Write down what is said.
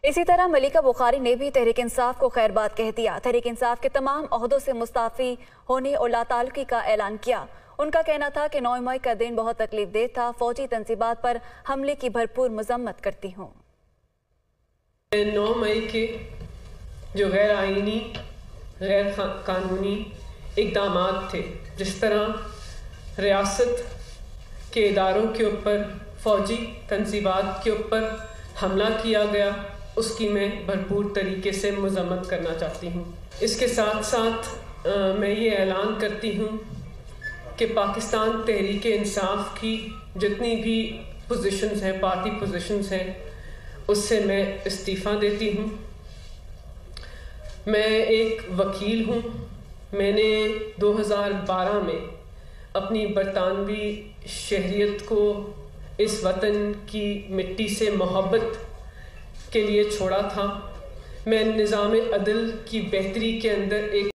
اسی طرح ملیکہ بخاری نے بھی تحریک انصاف کو خیر بات کہہ دیا۔ تحریک انصاف کے تمام عہدوں سے مستعفی ہونے اور لا تعلقی کا اعلان کیا۔ ان کا کہنا تھا کہ 9 مئی کا دن بہت تکلیف دہ تھا، فوجی تنصیبات پر حملے کی بھرپور مذمت کرتی ہوں۔ 9 مئی کے جو غیر آئینی، غیر قانونی اقدامات تھے، جس طرح ریاست کے اداروں کے اوپر، فوجی تنصیبات کے اوپر حملہ کیا گیا، اس کی میں بھرپور طریقے سے مذمت کرنا چاہتی ہوں۔ اس کے ساتھ ساتھ میں یہ اعلان کرتی ہوں کہ پاکستان تحریک انصاف کی جتنی بھی پوزیشنز ہیں، پارٹی پوزیشنز ہیں، اس سے میں استعفیٰ دیتی ہوں۔ میں ایک وکیل ہوں۔ میں نے 2012 میں اپنی برطانوی شہریت کو اس وطن کی مٹی سے محبت کے لیے چھوڑا تھا۔ میں نظام عدل کی بہتری کے اندر ایک